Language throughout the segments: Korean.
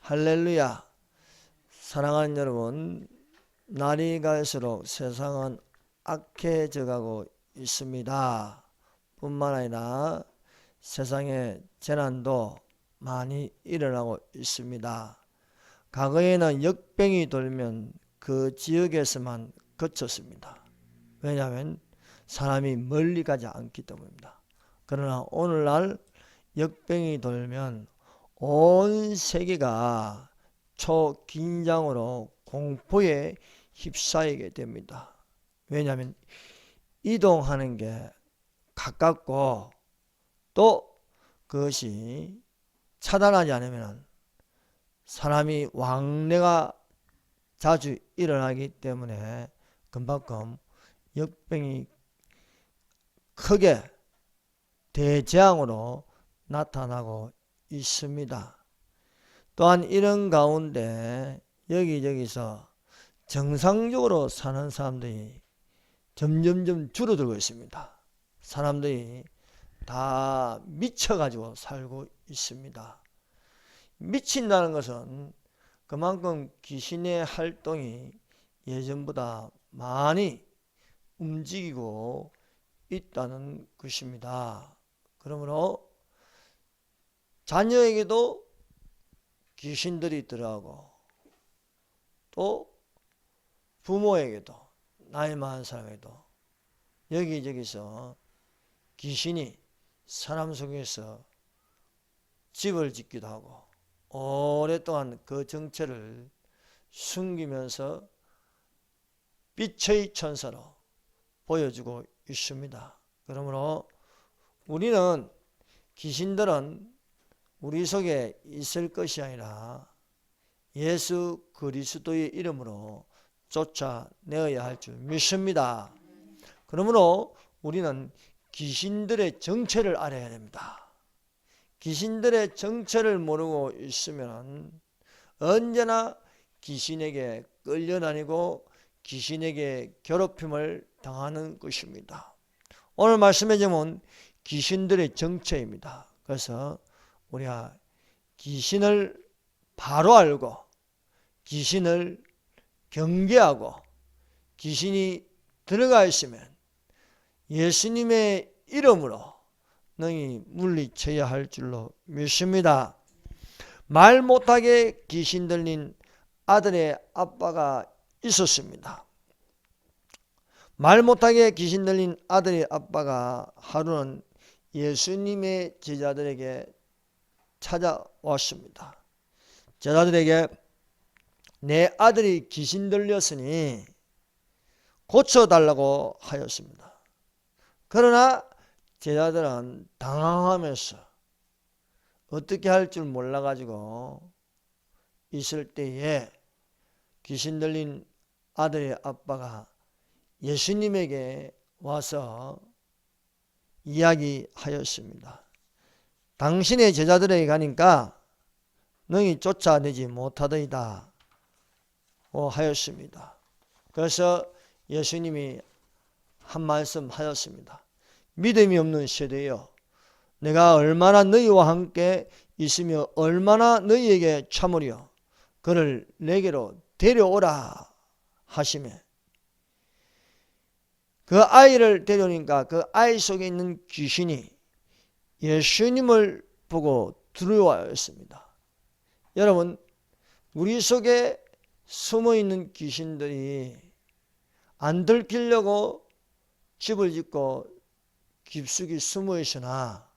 할렐루야. 사랑하는 여러분, 날이 갈수록 세상은 악해져 가고 있습니다. 뿐만 아니라 세상에 재난도 많이 일어나고 있습니다. 과거에는 역병이 돌면 그 지역에서만 그쳤습니다. 왜냐하면 사람이 멀리 가지 않기 때문입니다. 그러나 오늘날 역병이 돌면 온 세계가 초긴장으로 공포에 휩싸이게 됩니다. 왜냐하면 이동하는 게 가깝고 또 그것이 차단하지 않으면 사람이 왕래가 자주 일어나기 때문에 그만큼 역병이 크게 대재앙으로 나타나고 있습니다. 또한 이런 가운데 여기저기서 정상적으로 사는 사람들이 점점점 줄어들고 있습니다. 사람들이 다 미쳐가지고 살고 있습니다. 미친다는 것은 그만큼 귀신의 활동이 예전보다 많이 움직이고 있다는 것입니다. 그러므로 자녀에게도 귀신들이 들어가고 또 부모에게도 나이 많은 사람에게도 여기저기서 귀신이 사람 속에서 집을 짓기도 하고 오랫동안 그 정체를 숨기면서 빛의 천사로 보여주고 있습니다. 그러므로 우리는 귀신들은 우리 속에 있을 것이 아니라 예수 그리스도의 이름으로 쫓아내어야 할 줄 믿습니다. 그러므로 우리는 귀신들의 정체를 알아야 됩니다. 귀신들의 정체를 모르고 있으면 언제나 귀신에게 끌려다니고 귀신에게 괴롭힘을 당하는 것입니다. 오늘 말씀의 제목은 귀신들의 정체입니다. 그래서 우리가 귀신을 바로 알고 귀신을 경계하고 귀신이 들어가 있으면 예수님의 이름으로 능히 물리쳐야 할 줄로 믿습니다. 말 못하게 귀신 들린 아들의 아빠가 있었습니다. 말 못하게 귀신 들린 아들의 아빠가 하루는 예수님의 제자들에게 찾아왔습니다. 제자들에게 내 아들이 귀신 들렸으니 고쳐달라고 하였습니다. 그러나 제자들은 당황하면서 어떻게 할 줄 몰라가지고 있을 때에 귀신 들린 아들의 아빠가 예수님에게 와서 이야기하였습니다. 당신의 제자들에게 가니까 능히 쫓아내지 못하더이다 하였습니다. 그래서 예수님이 한 말씀 하였습니다. 믿음이 없는 세대여, 내가 얼마나 너희와 함께 있으며 얼마나 너희에게 참으려 그를 내게로 데려오라 하시매 그 아이를 데려오니까 그 아이 속에 있는 귀신이 예수님을 보고 두려워하였습니다. 여러분, 우리 속에 숨어있는 귀신들이 안 들키려고 집을 짓고 깊숙이 숨어 있으나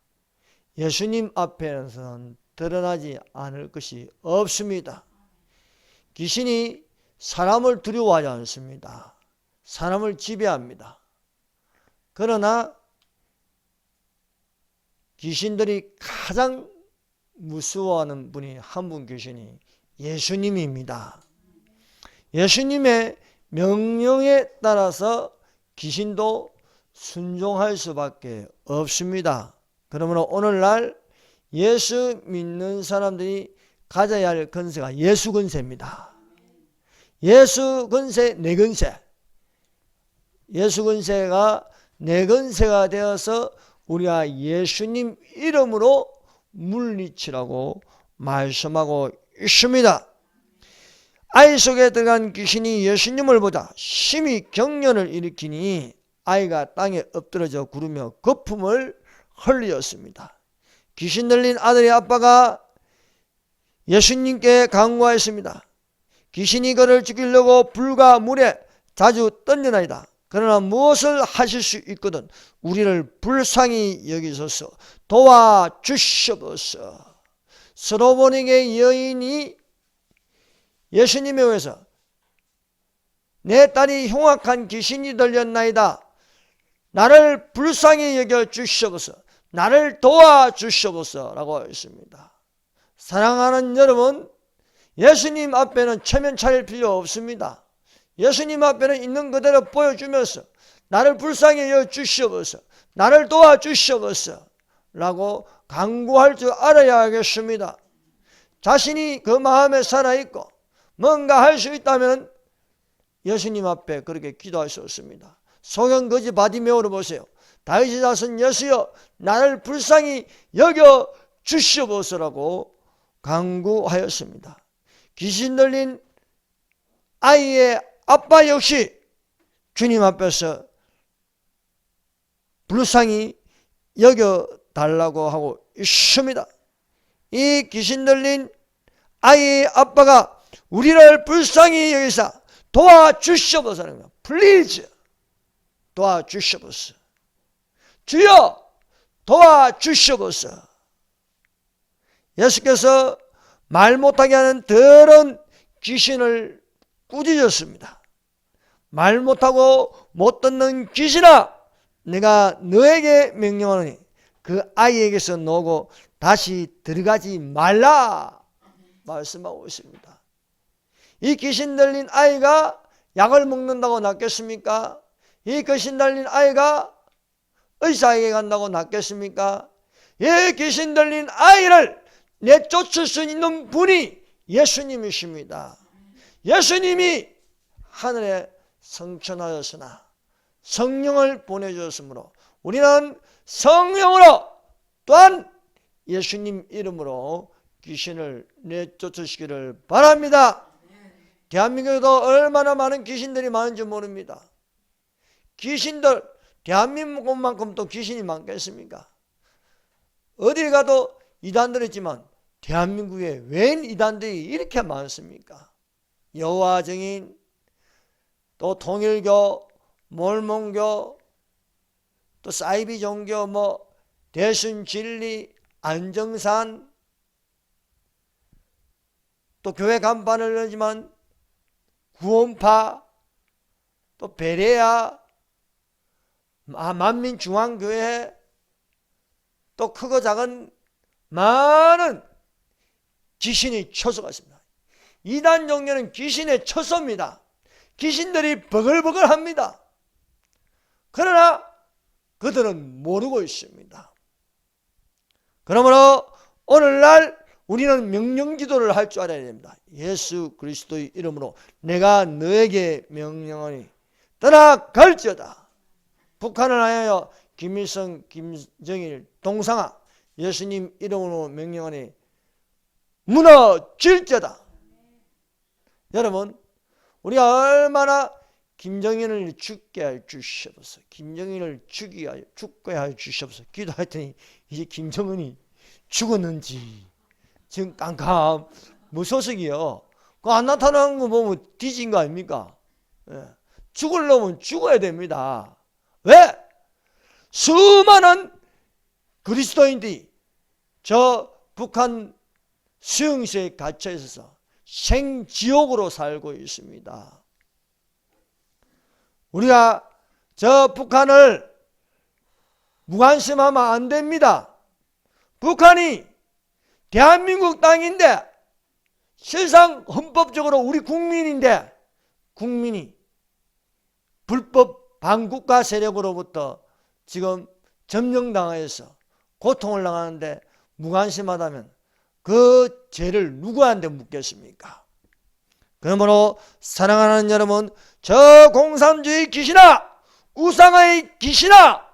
예수님 앞에서는 드러나지 않을 것이 없습니다. 귀신이 사람을 두려워하지 않습니다. 사람을 지배합니다. 그러나 귀신들이 가장 무서워하는 분이 한 분 계시니 예수님입니다. 예수님의 명령에 따라서 귀신도 순종할 수밖에 없습니다. 그러므로 오늘날 예수 믿는 사람들이 가져야 할 권세가 예수 권세입니다. 예수 권세, 내 권세. 예수 권세가 내 권세가 되어서 우리가 예수님 이름으로 물리치라고 말씀하고 있습니다. 아이 속에 들어간 귀신이 예수님을 보자 심히 경련을 일으키니 아이가 땅에 엎드러져 구르며 거품을 흘렸습니다. 귀신 들린 아들의 아빠가 예수님께 간구하였습니다. 귀신이 그를 죽이려고 불과 물에 자주 던져나이다. 그러나 무엇을 하실 수 있거든 우리를 불쌍히 여기소서 도와주시옵소서. 스로보닉의 여인이 예수님에 의해서 내 딸이 흉악한 귀신이 들렸나이다. 나를 불쌍히 여겨 주시옵소서. 나를 도와주시옵소서 라고 했습니다. 사랑하는 여러분, 예수님 앞에는 체면 차릴 필요 없습니다. 예수님 앞에는 있는 그대로 보여주면서 나를 불쌍히 여겨 주시옵소서. 나를 도와주시옵소서 라고 간구할 줄 알아야 하겠습니다. 자신이 그 마음에 살아있고 뭔가 할 수 있다면 예수님 앞에 그렇게 기도할 수 없습니다. 소경 거지 바디메오를 보세요. 다윗의 자손 예수여 나를 불쌍히 여겨 주시옵소서라고 간구하였습니다. 귀신 들린 아이의 아빠 역시 주님 앞에서 불쌍히 여겨달라고 하고 있습니다. 이 귀신 들린 아이의 아빠가 우리를 불쌍히 여기사 도와주시옵소서 하는 거예요. Please 도와주시옵소서. 주여 도와주시옵소서. 예수께서 말 못하게 하는 더러운 귀신을 꾸짖었습니다. 말 못하고 못 듣는 귀신아 내가 너에게 명령하노니 그 아이에게서 나오고 다시 들어가지 말라 말씀하고 있습니다. 이 귀신 들린 아이가 약을 먹는다고 낫겠습니까? 이 귀신 들린 아이가 의사에게 간다고 낫겠습니까? 이 귀신 들린 아이를 내쫓을 수 있는 분이 예수님이십니다. 예수님이 하늘에 성천하였으나 성령을 보내주었으므로 우리는 성령으로 또한 예수님 이름으로 귀신을 내쫓으시기를 바랍니다. 대한민국에도 얼마나 많은 귀신들이 많은지 모릅니다. 귀신들 대한민국만큼 또 귀신이 많겠습니까? 어디 가도 이단들 있지만 대한민국에 웬 이단들이 이렇게 많습니까? 여호와 증인, 또 통일교, 몰몬교, 또 사이비 종교, 대순진리, 안정산, 또 교회 간판을 열지만 구원파, 또 베레아, 만민중앙교회, 또 크고 작은 많은 귀신이 처소가 있습니다. 이단 종교는 귀신의 처소입니다. 귀신들이 버글버글합니다. 그러나 그들은 모르고 있습니다. 그러므로 오늘날 우리는 명령기도를 할 줄 알아야 됩니다. 예수 그리스도의 이름으로 내가 너에게 명령하니 떠나갈지어다. 북한을 하여 김일성, 김정일, 동상아 예수님 이름으로 명령하니 무너질지어다. 여러분 우리가 얼마나 김정일을 죽게 할 주시옵소서. 김정일을 죽게 할 주시옵소서. 기도했더니 이제 김정은이 죽었는지 지금 깜깜 무소식이요. 그 안 나타나는 거 보면 뒤진 거 아닙니까? 죽으려면 죽어야 됩니다. 왜? 수많은 그리스도인들이 저 북한 수용소에 갇혀 있어서 생지옥으로 살고 있습니다. 우리가 저 북한을 무관심하면 안 됩니다. 북한이 대한민국 땅인데 실상 헌법적으로 우리 국민인데 국민이 불법 반국가 세력으로부터 지금 점령당해서 고통을 당하는데 무관심하다면 그 죄를 누구한테 묻겠습니까? 그러므로 사랑하는 여러분, 저 공산주의 귀신아, 우상의 귀신아,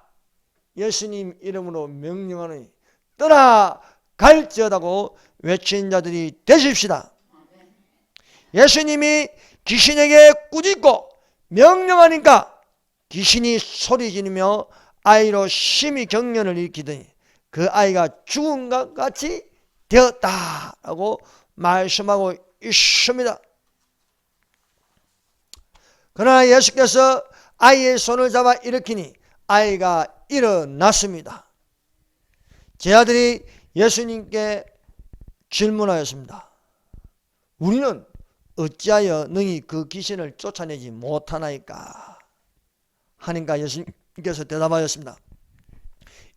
예수님 이름으로 명령하니 떠나갈지어다고 외친 자들이 되십시다. 예수님이 귀신에게 꾸짖고 명령하니까 귀신이 소리 지르며 아이로 심히 경련을 일으키더니 그 아이가 죽은 것 같이 되었다라고 말씀하고 있습니다. 그러나 예수께서 아이의 손을 잡아 일으키니 아이가 일어났습니다. 제 아들이 예수님께 질문하였습니다. 우리는 어찌하여 능히 그 귀신을 쫓아내지 못하나이까? 하니까 예수님께서 대답하였습니다.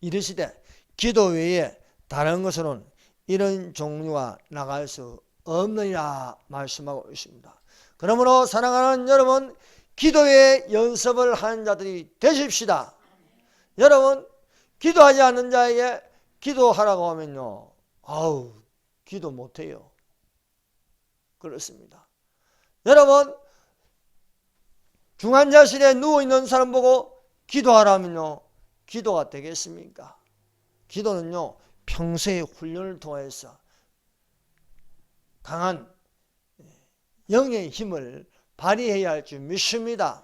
이르시되 기도 외에 다른 것으로는 이런 종류가 나갈 수 없느니라 말씀하고 있습니다. 그러므로 사랑하는 여러분, 기도의 연습을 하는 자들이 되십시다. 여러분, 기도하지 않는 자에게 기도하라고 하면요, 아우, 기도 못해요. 그렇습니다. 여러분, 중환자실에 누워있는 사람 보고 기도하라면요, 기도가 되겠습니까? 기도는요, 평소의 훈련을 통해서 강한 영의 힘을 발휘해야 할 줄 믿습니다.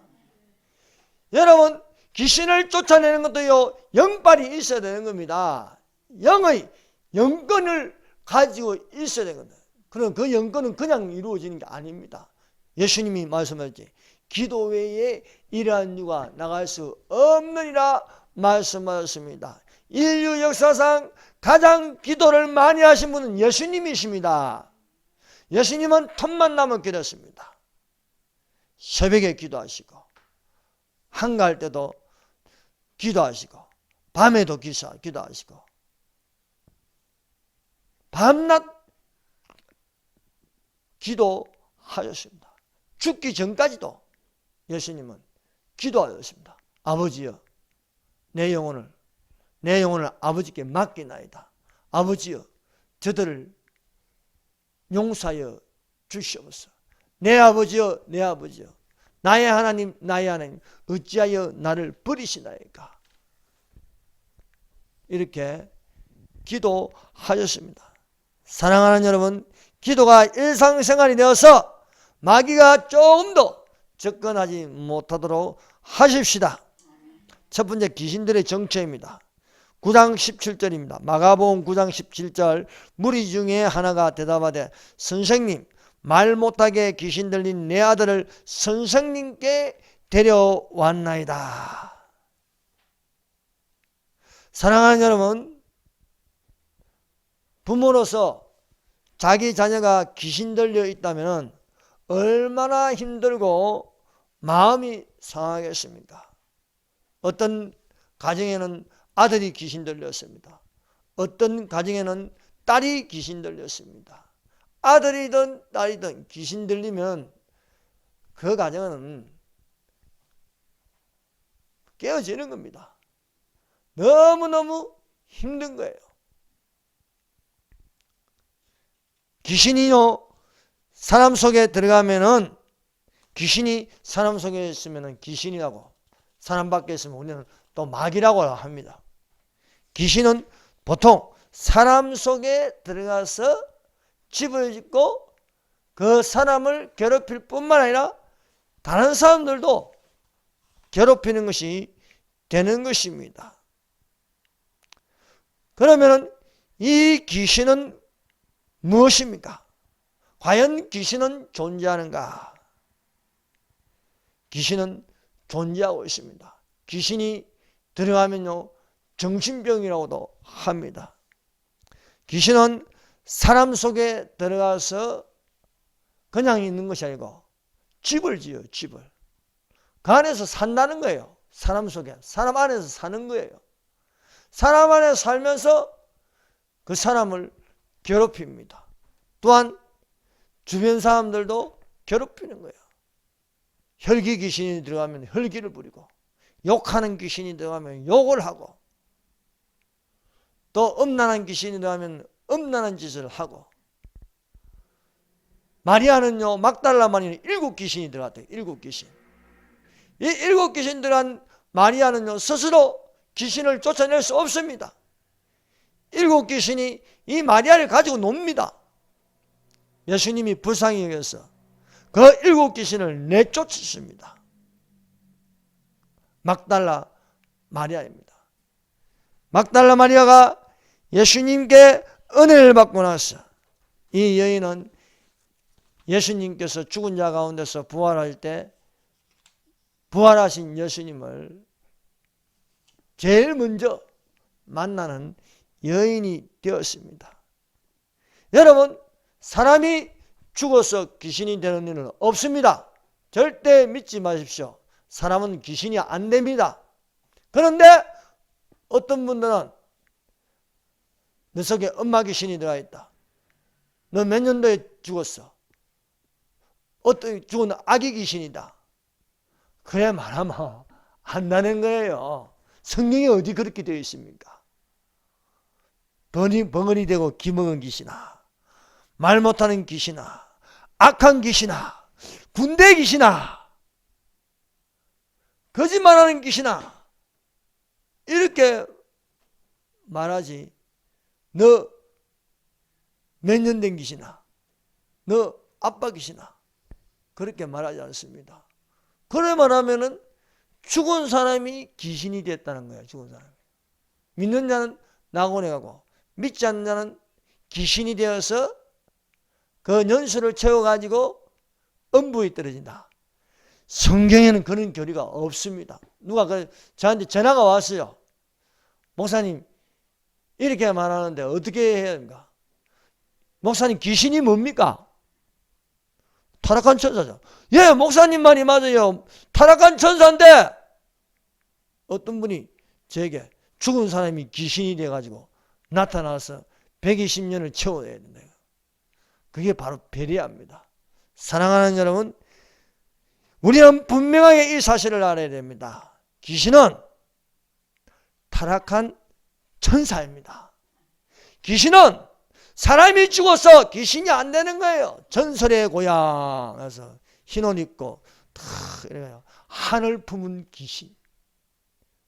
여러분, 귀신을 쫓아내는 것도요, 영빨이 있어야 되는 겁니다. 영의 영권을 가지고 있어야 되는 겁니다. 그럼 그 영권은 그냥 이루어지는 게 아닙니다. 예수님이 말씀하셨지, 기도 외에 이러한 유가 나갈 수 없느니라 말씀하셨습니다. 인류 역사상 가장 기도를 많이 하신 분은 예수님이십니다. 예수님은 틈만 나면 기도했습니다. 새벽에 기도하시고, 한가할 때도 기도하시고, 밤에도 기도하시고, 밤낮 기도하셨습니다. 죽기 전까지도 예수님은 기도하셨습니다. 아버지여, 내 영혼을 아버지께 맡기나이다. 아버지여, 저들을 용서하여 주시옵소서. 내 아버지여, 내 아버지여, 나의 하나님, 나의 하나님, 어찌하여 나를 버리시나이까? 이렇게 기도하셨습니다. 사랑하는 여러분, 기도가 일상생활이 되어서 마귀가 조금 더 접근하지 못하도록 하십시다. 첫 번째, 귀신들의 정체입니다. 9장 17절입니다. 마가복음 9장 17절, 무리 중에 하나가 대답하되 선생님, 말 못하게 귀신 들린 내 아들을 선생님께 데려왔나이다. 사랑하는 여러분, 부모로서 자기 자녀가 귀신 들려 있다면 얼마나 힘들고 마음이 상하겠습니까? 어떤 가정에는 아들이 귀신 들렸습니다. 어떤 가정에는 딸이 귀신 들렸습니다. 아들이든 딸이든 귀신 들리면 그 가정은 깨어지는 겁니다. 너무너무 힘든 거예요. 귀신이요, 사람 속에 들어가면은, 귀신이 사람 속에 있으면 귀신이라고, 사람 밖에 있으면 우리는 또 마귀라고 합니다. 귀신은 보통 사람 속에 들어가서 집을 짓고 그 사람을 괴롭힐 뿐만 아니라 다른 사람들도 괴롭히는 것이 되는 것입니다. 그러면 이 귀신은 무엇입니까? 과연 귀신은 존재하는가? 귀신은 존재하고 있습니다. 귀신이 들어가면요, 정신병이라고도 합니다. 귀신은 사람 속에 들어가서 그냥 있는 것이 아니고 집을 지어요. 집을. 그 안에서 산다는 거예요. 사람 속에. 사람 안에서 사는 거예요. 사람 안에 살면서 그 사람을 괴롭힙니다. 또한 주변 사람들도 괴롭히는 거예요. 혈기 귀신이 들어가면 혈기를 부리고, 욕하는 귀신이 들어가면 욕을 하고, 또 음란한 귀신이 들어가면 음란한 짓을 하고, 마리아는요, 막달라 마리아는 7귀신이 들어갔대요. 7귀신. 이 7귀신 들어간 마리아는요, 스스로 귀신을 쫓아낼 수 없습니다. 7귀신이 이 마리아를 가지고 놉니다. 예수님이 불쌍히 여겨서 그 7귀신을 내쫓았습니다. 막달라 마리아입니다. 막달라 마리아가 예수님께 은혜를 받고 나서 이 여인은 예수님께서 죽은 자 가운데서 부활할 때 부활하신 예수님을 제일 먼저 만나는 여인이 되었습니다. 여러분, 사람이 죽어서 귀신이 되는 일은 없습니다. 절대 믿지 마십시오. 사람은 귀신이 안 됩니다. 그런데 어떤 분들은 너 속에 엄마 귀신이 들어있다. 너 몇 년도에 죽었어. 어떤 죽은 아기 귀신이다. 그래 말하면 한다는 거예요. 성경에 어디 그렇게 되어 있습니까? 벙어리 되고 기먹은 귀신아, 말 못하는 귀신아, 악한 귀신아, 군대 귀신아, 거짓말하는 귀신아, 이렇게 말하지. 너 몇 년 된 귀신아, 너 아빠 귀신아, 그렇게 말하지 않습니다. 그래 말하면은 죽은 사람이 귀신이 됐다는 거예요. 죽은 사람이. 믿는 자는 낙원에 가고 믿지 않는 자는 귀신이 되어서 그 년수를 채워가지고 음부에 떨어진다. 성경에는 그런 교리가 없습니다. 누가 저한테 전화가 왔어요. 목사님 이렇게 말하는데 어떻게 해야 합니까? 목사님 귀신이 뭡니까? 타락한 천사죠. 예, 목사님 말이 맞아요. 타락한 천사인데 어떤 분이 저에게 죽은 사람이 귀신이 돼가지고 나타나서 120년을 채워야 된다. 그게 바로 베리아입니다. 사랑하는 여러분, 우리는 분명하게 이 사실을 알아야 됩니다. 귀신은 타락한 천사입니다. 귀신은 사람이 죽어서 귀신이 안 되는 거예요. 전설의 고향에서 흰옷 입고 이래요. 하늘 품은 귀신.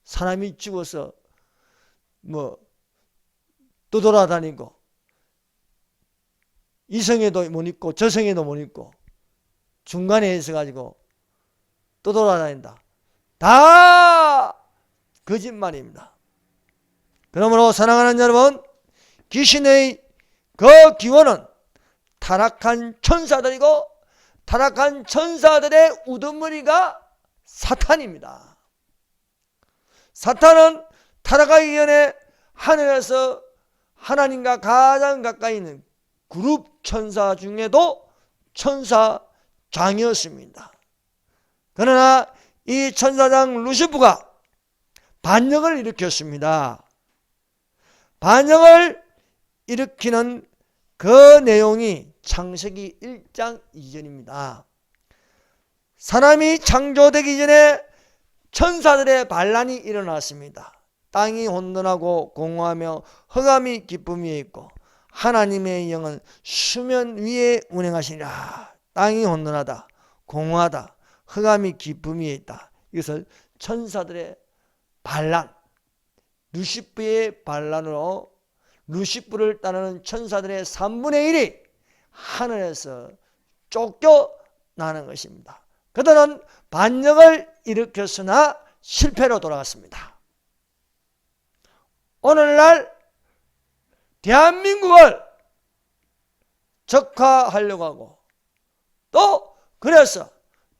사람이 죽어서 떠돌아다니고 이성에도 못 있고 저성에도 못 있고 중간에 있어가지고 떠돌아다닌다. 다 거짓말입니다. 그러므로 사랑하는 여러분, 귀신의 그 기원은 타락한 천사들이고 타락한 천사들의 우두머리가 사탄입니다. 사탄은 타락하기 전에 하늘에서 하나님과 가장 가까이 있는 그룹 천사 중에도 천사장이었습니다. 그러나 이 천사장 루시프가 반역을 일으켰습니다. 반역을 일으키는 그 내용이 창세기 1장 2절입니다. 사람이 창조되기 전에 천사들의 반란이 일어났습니다. 땅이 혼돈하고 공허하며 흑암이 기쁨 위에 있고 하나님의 영은 수면 위에 운행하시니라. 땅이 혼돈하다, 공허하다, 흑암이 기쁨 위에 있다. 이것을 천사들의 반란, 루시프의 반란으로 루시프를 따르는 천사들의 3분의 1이 하늘에서 쫓겨나는 것입니다. 그들은 반역을 일으켰으나 실패로 돌아갔습니다. 오늘날 대한민국을 적화하려고 하고 또 그래서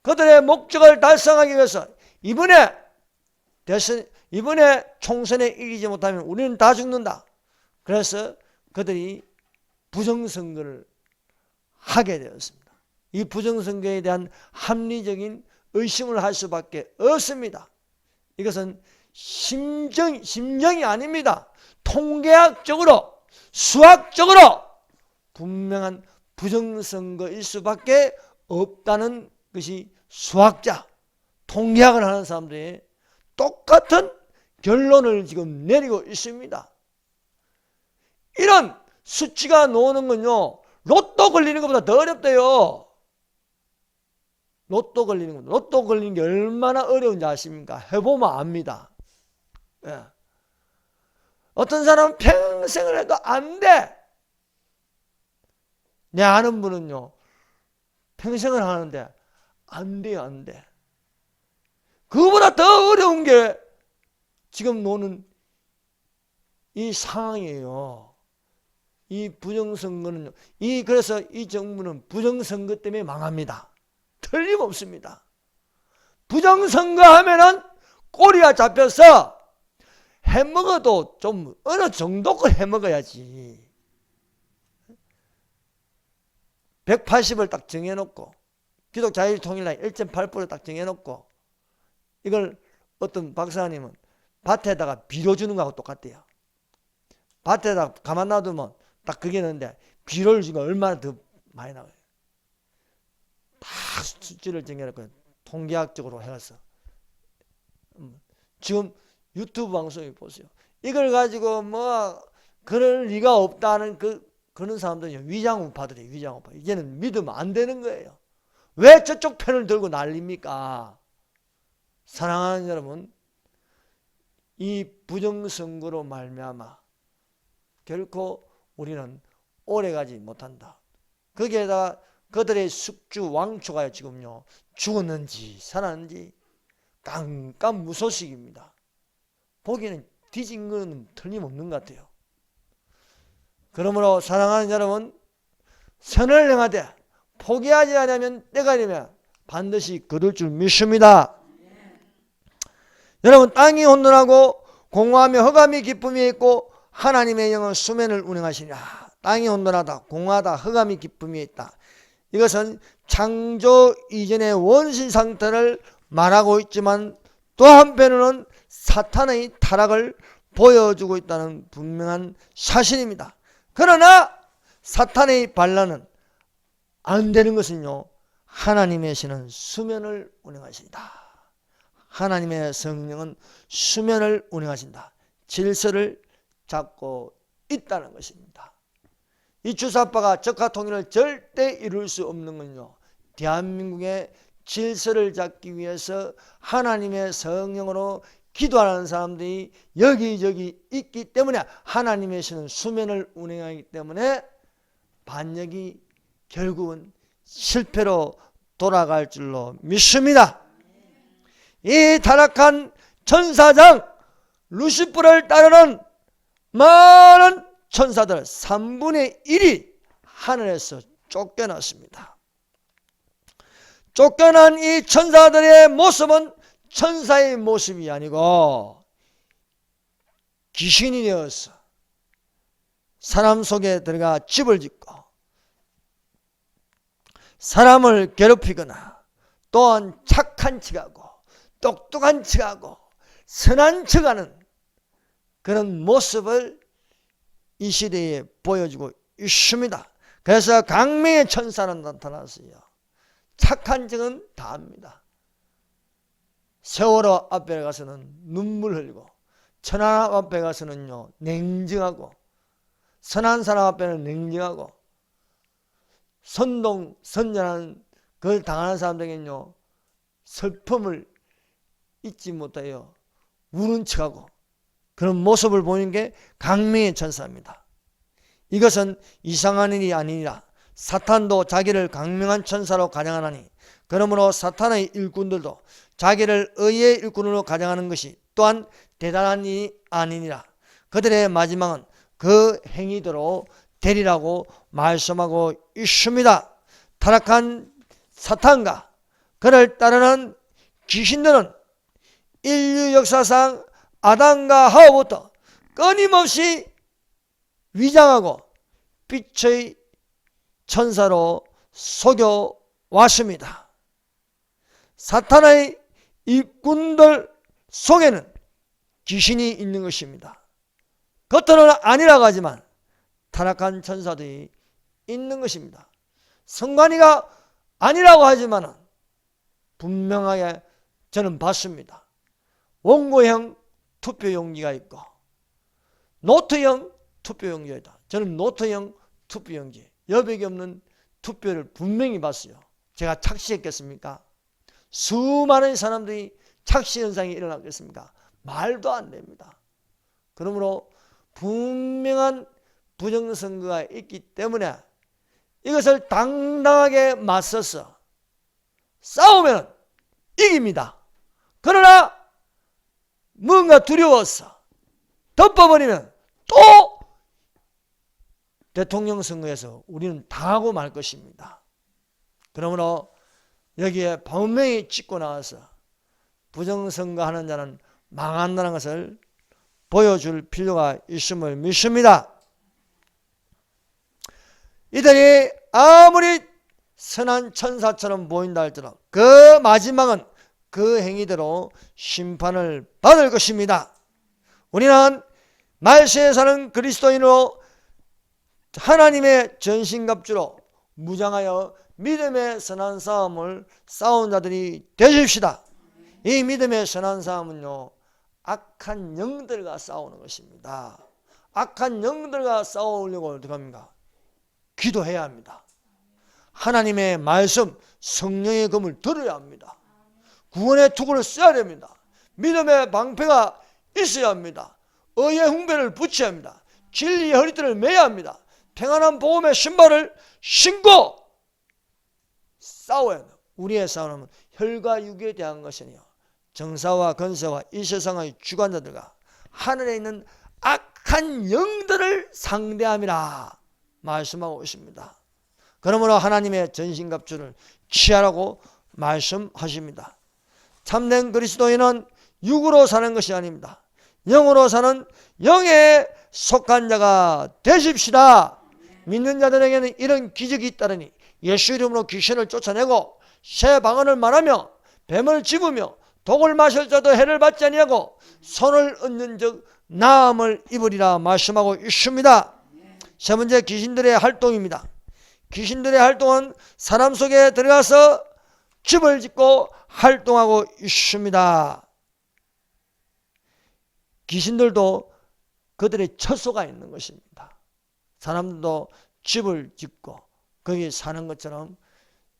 그들의 목적을 달성하기 위해서 이번에 총선에 이기지 못하면 우리는 다 죽는다. 그래서 그들이 부정선거를 하게 되었습니다. 이 부정선거에 대한 합리적인 의심을 할 수밖에 없습니다. 이것은 심정이 아닙니다. 통계학적으로 수학적으로 분명한 부정선거일 수밖에 없다는 것이 수학자, 통계학을 하는 사람들이 똑같은 결론을 지금 내리고 있습니다. 이런 수치가 나오는 건요, 로또 걸리는 것보다 더 어렵대요. 로또 걸리는 게 얼마나 어려운지 아십니까? 해보면 압니다. 예. 어떤 사람은 평생을 해도 안 돼. 내 아는 분은요, 평생을 하는데 안 돼요, 안 돼. 그거보다 더 어려운 게 지금 노는 이 상황이에요. 이 부정선거는요. 그래서 이 정부는 부정선거 때문에 망합니다. 틀림없습니다. 부정선거 하면은 꼬리가 잡혀서 해먹어도 좀 어느 정도 걸 해먹어야지. 180을 딱 정해놓고 기독자유통일당 1.8% 딱 정해놓고 이걸 어떤 박사님은 밭에다가 비료 주는 거하고 똑같대요. 밭에다 가만 놔두면 딱 그게 있는데 비료를 주면 얼마나 더 많이 나와요. 다 수치를 정해놓고 통계학적으로 해서 지금 유튜브 방송에 보세요. 이걸 가지고 뭐 그럴 리가 없다는 그런 사람들이 위장우파들이에요. 위장우파. 이제는 믿으면 안 되는 거예요. 왜 저쪽 편을 들고 난립니까? 사랑하는 여러분, 이 부정선거로 말미암아 결코 우리는 오래가지 못한다. 거기에다가 그들의 숙주 왕초가 지금요 죽었는지 살았는지 깜깜무소식입니다. 보기에는 뒤진 건 틀림없는 것 같아요. 그러므로 사랑하는 여러분, 선을 행하되 포기하지 않으면 때가 되면 반드시 거둘 줄 믿습니다. 여러분, 땅이 혼돈하고 공허하며 흑암이 기쁨이 있고 하나님의 영은 수면을 운행하시니라. 땅이 혼돈하다, 공허하다, 흑암이 기쁨이 있다. 이것은 창조 이전의 원신 상태를 말하고 있지만 또 한편으로는 사탄의 타락을 보여주고 있다는 분명한 사실입니다. 그러나 사탄의 반란은 안 되는 것은요, 하나님의 신은 수면을 운행하신다. 하나님의 성령은 수면을 운행하신다. 질서를 잡고 있다는 것입니다. 이 주사파가 적화통일을 절대 이룰 수 없는 건요, 대한민국의 질서를 잡기 위해서 하나님의 성령으로 기도하는 사람들이 여기저기 있기 때문에 하나님의 신은 수면을 운행하기 때문에 반역이 결국은 실패로 돌아갈 줄로 믿습니다. 이 타락한 천사장 루시퍼를 따르는 많은 천사들 3분의 1이 하늘에서 쫓겨났습니다. 쫓겨난 이 천사들의 모습은 천사의 모습이 아니고 귀신이 되어서 사람 속에 들어가 집을 짓고 사람을 괴롭히거나 또한 착한 척하고 똑똑한 척하고 선한 척하는 그런 모습을 이 시대에 보여주고 있습니다. 그래서 강명의 천사는 나타났어요. 착한 척은 다 합니다. 세월호 앞에 가서는 눈물 흘리고 천안 앞에 가서는요 냉정하고 선한 사람 앞에는 냉정하고 선동 선전한 그걸 당하는 사람들에게는요 슬픔을 잊지 못해요 우는 척하고 그런 모습을 보이는 게 강명의 천사입니다. 이것은 이상한 일이 아니니라. 사탄도 자기를 강명한 천사로 가정하나니 그러므로 사탄의 일꾼들도 자기를 의의 일꾼으로 가정하는 것이 또한 대단한 일이 아니니라. 그들의 마지막은 그 행위대로 되리라고 말씀하고 있습니다. 타락한 사탄과 그를 따르는 귀신들은 인류 역사상 아담과 하와부터 끊임없이 위장하고 빛의 천사로 속여왔습니다. 사탄의 일꾼들 속에는 귀신이 있는 것입니다. 겉으로는 아니라고 하지만 타락한 천사들이 있는 것입니다. 성관이가 아니라고 하지만 분명하게 저는 봤습니다. 원고형 투표용지가 있고 노트형 투표용지가 있다. 저는 노트형 투표용지 여백이 없는 투표를 분명히 봤어요. 제가 착시했겠습니까? 수많은 사람들이 착시 현상이 일어났겠습니까? 말도 안 됩니다. 그러므로 분명한 부정선거가 있기 때문에 이것을 당당하게 맞서서 싸우면 이깁니다. 그러나 뭔가 두려워서 덮어버리면 또 대통령 선거에서 우리는 당하고 말 것입니다. 그러므로 여기에 분명히 찍고 나와서 부정선거하는 자는 망한다는 것을 보여줄 필요가 있음을 믿습니다. 이들이 아무리 선한 천사처럼 보인다 할지라도 그 마지막은 그 행위대로 심판을 받을 것입니다. 우리는 말세에 사는 그리스도인으로 하나님의 전신갑주로 무장하여 믿음의 선한 싸움을 싸운 자들이 되십시다. 이 믿음의 선한 싸움은요, 악한 영들과 싸우는 것입니다. 악한 영들과 싸우려고 어떻게 합니까? 기도해야 합니다. 하나님의 말씀, 성령의 검을 들어야 합니다. 구원의 투구를 써야 됩니다. 믿음의 방패가 있어야 합니다. 의의 훈배를 붙여야 합니다. 진리의 허리띠를 매야 합니다. 평안한 복음의 신발을 신고 싸워야 합니다. 우리의 싸움은 혈과 육에 대한 것이 아니요 정사와 건세와 이 세상의 주관자들과 하늘에 있는 악한 영들을 상대함이라 말씀하고 있습니다. 그러므로 하나님의 전신갑주를 취하라고 말씀하십니다. 참된 그리스도인은 육으로 사는 것이 아닙니다. 영으로 사는 영에 속한 자가 되십시다. 믿는 자들에게는 이런 기적이 있다더니 예수 이름으로 귀신을 쫓아내고 새 방언을 말하며 뱀을 집으며 독을 마실 자도 해를 받지 아니하고 손을 얹는 즉 나음을 입으리라 말씀하고 있습니다. 세 번째, 귀신들의 활동입니다. 귀신들의 활동은 사람 속에 들어가서 집을 짓고 활동하고 있습니다. 귀신들도 그들의 처소가 있는 것입니다. 사람들도 집을 짓고 거기 사는 것처럼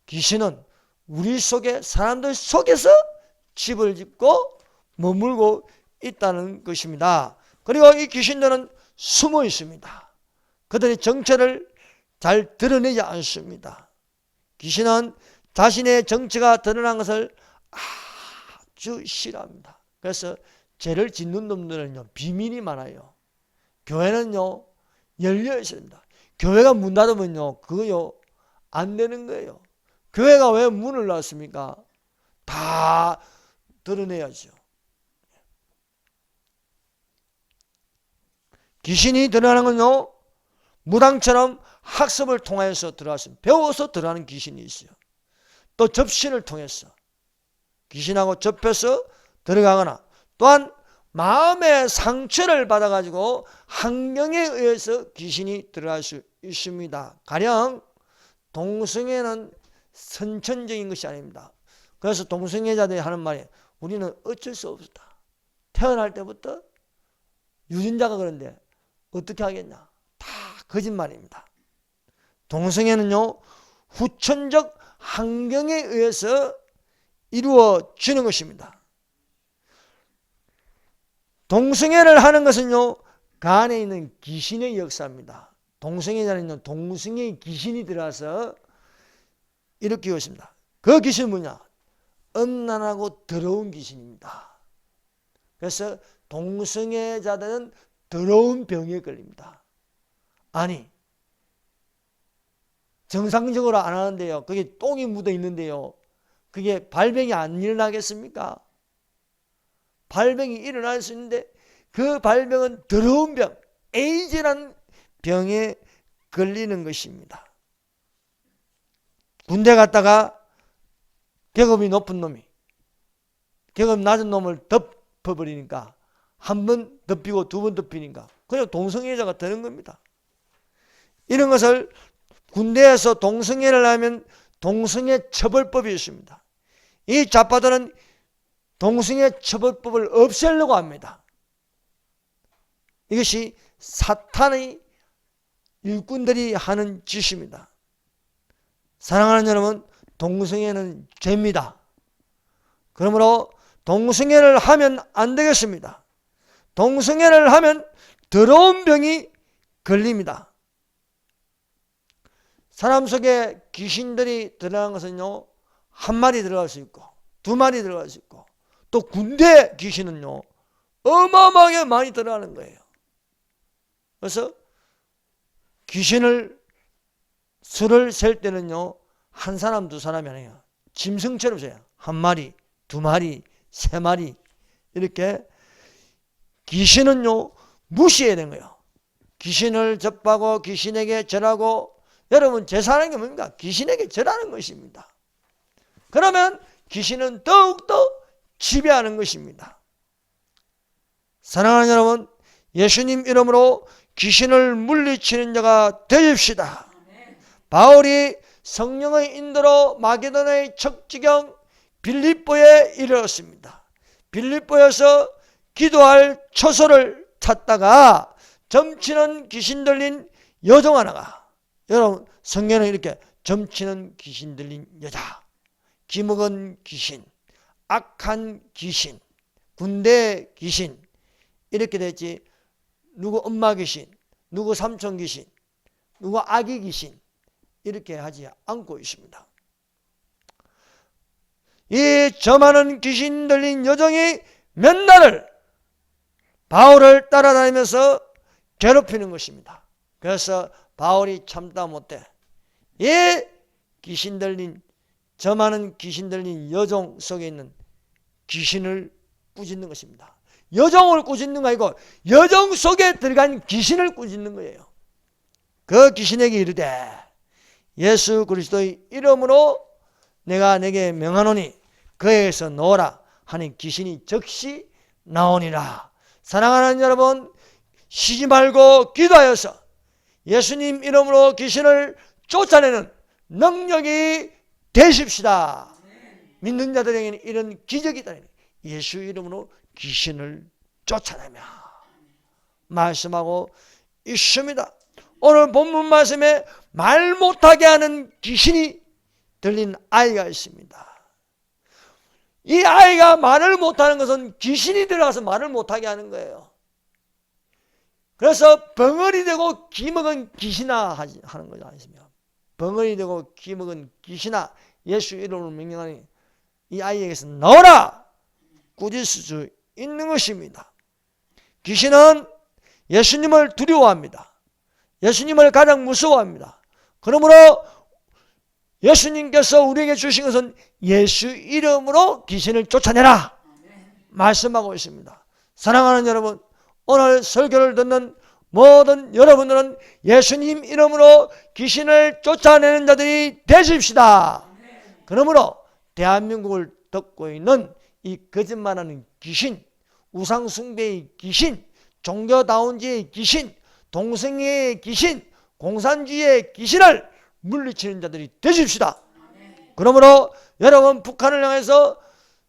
귀신은 우리 속에, 사람들 속에서 집을 짓고 머물고 있다는 것입니다. 그리고 이 귀신들은 숨어 있습니다. 그들의 정체를 잘 드러내지 않습니다. 귀신은 자신의 정체가 드러난 것을 아주 싫어합니다. 그래서 죄를 짓는 놈들은요, 비밀이 많아요. 교회는요, 열려 있어야 됩니다. 교회가 문 닫으면요, 그거요, 안 되는 거예요. 교회가 왜 문을 닫습니까? 다 드러내야죠. 귀신이 드러나는 건요, 무당처럼 학습을 통해서 들어왔습니다. 배워서 들어가는 귀신이 있어요. 또 접신을 통해서 귀신하고 접해서 들어가거나 또한 마음의 상처를 받아가지고 환경에 의해서 귀신이 들어갈 수 있습니다. 가령 동성애는 선천적인 것이 아닙니다. 그래서 동성애자들이 하는 말이 우리는 어쩔 수 없다. 태어날 때부터 유전자가 그런데 어떻게 하겠냐. 다 거짓말입니다. 동성애는요, 후천적 환경에 의해서 이루어지는 것입니다. 동성애를 하는 것은요, 그 안에 있는 귀신의 역사입니다. 동성애자는 동성애의 귀신이 들어와서 일으키고 있습니다. 그 귀신은 뭐냐? 음란하고 더러운 귀신입니다. 그래서 동성애자들은 더러운 병에 걸립니다. 아니, 정상적으로 안 하는데요, 그게 똥이 묻어 있는데요, 그게 발병이 안 일어나겠습니까? 발병이 일어날 수 있는데 그 발병은 더러운 병, 에이즈라는 병에 걸리는 것입니다. 군대 갔다가 계급이 높은 놈이 계급 낮은 놈을 덮어버리니까 한 번 덮이고 두 번 덮이니까 그냥 동성애자가 되는 겁니다. 이런 것을 군대에서 동성애를 하면 동성애 처벌법이 있습니다. 이 좌파들은 동성애 처벌법을 없애려고 합니다. 이것이 사탄의 일꾼들이 하는 짓입니다. 사랑하는 여러분, 동성애는 죄입니다. 그러므로 동성애를 하면 안 되겠습니다. 동성애를 하면 더러운 병이 걸립니다. 사람 속에 귀신들이 들어가는 것은요, 한 마리 들어갈 수 있고, 두 마리 들어갈 수 있고, 또 군대 귀신은요, 어마어마하게 많이 들어가는 거예요. 그래서 귀신을 수를 셀 때는요, 한 사람 두 사람이 아니에요. 짐승처럼 세요. 한 마리, 두 마리, 세 마리 이렇게. 귀신은요, 무시해야 되는 거예요. 귀신을 접하고 귀신에게 절하고. 여러분, 제사하는 게 뭡니까? 귀신에게 절하는 것입니다. 그러면 귀신은 더욱더 지배하는 것입니다. 사랑하는 여러분, 예수님 이름으로 귀신을 물리치는 자가 되십시다. 바울이 성령의 인도로 마게도나의 척지경 빌립보에 이르렀습니다. 빌립보에서 기도할 처소를 찾다가 점치는 귀신 들린 여종 하나가, 여러분 성경은 이렇게 점치는 귀신 들린 여자, 기먹은 귀신, 악한 귀신, 군대 귀신 이렇게 됐지. 누구 엄마 귀신, 누구 삼촌 귀신, 누구 아기 귀신 이렇게 하지 않고 있습니다. 이 점하는 귀신 들린 여종이 몇 날을 바울을 따라다니면서 괴롭히는 것입니다. 그래서 바울이 참다 못해 이 귀신 들린, 점하는 귀신 들린 여종 속에 있는 귀신을 꾸짖는 것입니다. 여종을 꾸짖는 거 아니고 여종 속에 들어간 귀신을 꾸짖는 거예요. 그 귀신에게 이르되 예수 그리스도의 이름으로 내가 내게 명하노니 그에게서 놓으라 하는 귀신이 즉시 나오니라. 사랑하는 여러분, 쉬지 말고 기도하여서 예수님 이름으로 귀신을 쫓아내는 능력이 되십시다. 믿는 자들에게는 이런 기적이 있다. 예수 이름으로 귀신을 쫓아내며 말씀하고 있습니다. 오늘 본문 말씀에 말 못하게 하는 귀신이 들린 아이가 있습니다. 이 아이가 말을 못하는 것은 귀신이 들어가서 말을 못하게 하는 거예요. 그래서 벙어리 되고 기먹은 귀신아 하는 거지 않습니까? 벙어리 되고 기먹은 귀신아, 예수 이름으로 명령하니 이 아이에게서 나오라 꾸짖을 수 있는 것입니다. 귀신은 예수님을 두려워합니다. 예수님을 가장 무서워합니다. 그러므로 예수님께서 우리에게 주신 것은 예수 이름으로 귀신을 쫓아내라 말씀하고 있습니다. 사랑하는 여러분, 오늘 설교를 듣는 모든 여러분들은 예수님 이름으로 귀신을 쫓아내는 자들이 되십시다. 그러므로 대한민국을 덮고 있는 이 거짓말하는 귀신, 우상숭배의 귀신, 종교다운지의 귀신, 동성애의 귀신, 공산주의의 귀신을 물리치는 자들이 되십시다. 그러므로 여러분, 북한을 향해서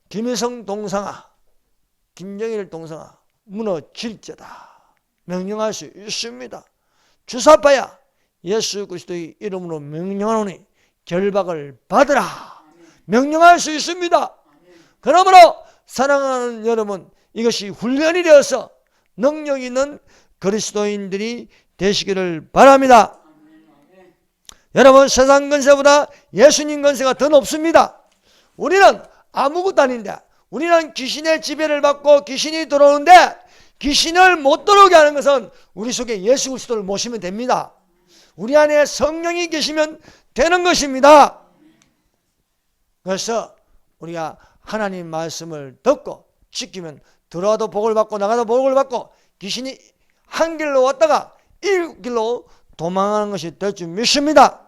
김일성 동상아, 김정일 동상아 무너질지어다 명령할 수 있습니다. 주사파야 예수 그리스도의 이름으로 명령하노니 결박을 받으라 명령할 수 있습니다. 그러므로 사랑하는 여러분, 이것이 훈련이 되어서 능력 있는 그리스도인들이 되시기를 바랍니다. 여러분, 세상 권세보다 예수님 권세가 더 높습니다. 우리는 아무것도 아닌데, 우리는 귀신의 지배를 받고 귀신이 들어오는데, 귀신을 못 들어오게 하는 것은 우리 속에 예수 그리스도를 모시면 됩니다. 우리 안에 성령이 계시면 되는 것입니다. 그래서 우리가 하나님 말씀을 듣고 지키면 들어와도 복을 받고 나가도 복을 받고 귀신이 한 길로 왔다가 일 길로 도망하는 것이 될 줄 믿습니다.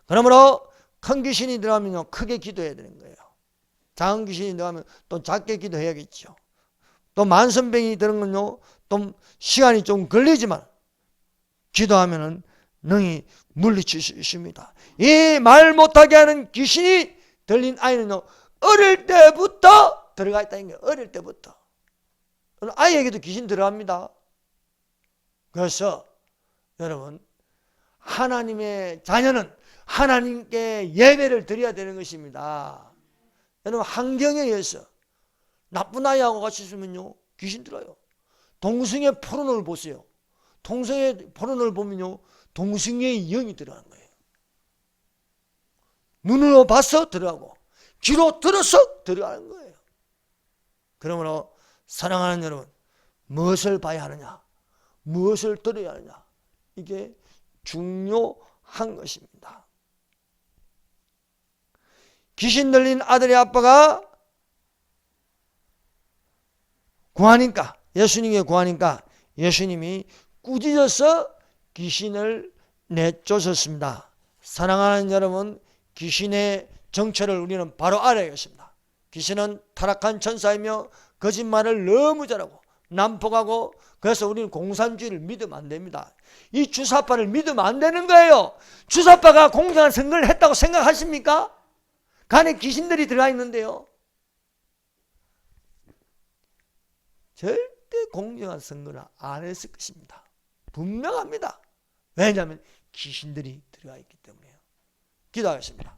그러므로 큰 귀신이 들어가면 크게 기도해야 되는 거예요. 작은 귀신이 들어가면 또 작게 기도해야겠죠. 또 만선병이 들어가면요, 또 시간이 좀 걸리지만 기도하면은 능히 물리칠 수 있습니다. 이 말 못하게 하는 귀신이 들린 아이는요, 어릴 때부터 들어가 있다는 거예요. 어릴 때부터. 아이에게도 귀신 들어갑니다. 그래서 여러분, 하나님의 자녀는 하나님께 예배를 드려야 되는 것입니다. 여러분, 환경에 의해서 나쁜 아이하고 같이 있으면요, 귀신 들어요. 동성애 포르노를 보세요. 동성애 포르노를 보면요, 동성애의 영이 들어가는 거예요. 눈으로 봐서 들어가고 귀로 들어서 들어가는 거예요. 그러므로 사랑하는 여러분, 무엇을 봐야 하느냐, 무엇을 들어야 하느냐, 이게 중요한 것입니다. 귀신 들린 아들의 아빠가 구하니까, 예수님께 구하니까 예수님이 꾸짖어서 귀신을 내쫓았습니다. 사랑하는 여러분, 귀신의 정체를 우리는 바로 알아야겠습니다. 귀신은 타락한 천사이며 거짓말을 너무 잘하고 난폭하고, 그래서 우리는 공산주의를 믿으면 안 됩니다. 이 주사파를 믿으면 안 되는 거예요. 주사파가 공정한 선거를 했다고 생각하십니까? 그 안에 귀신들이 들어가 있는데요. 절대 공정한 선거는 안 했을 것입니다. 분명합니다. 왜냐하면 귀신들이 들어가 있기 때문에요. 기도하겠습니다.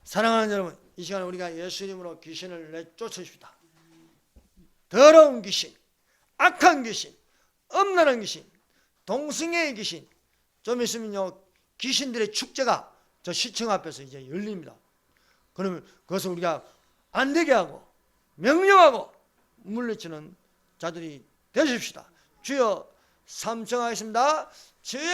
사랑하는 여러분, 이 시간에 우리가 예수님으로 귀신을 내쫓으십시다. 더러운 귀신, 악한 귀신, 엄란한 귀신, 동성애의 귀신, 좀 있으면요 귀신들의 축제가 저 시청 앞에서 이제 열립니다. 그러면 그것을 우리가 안 되게 하고 명령하고 물리치는 자들이 되십시다. 주여 삼청하겠습니다. 주여.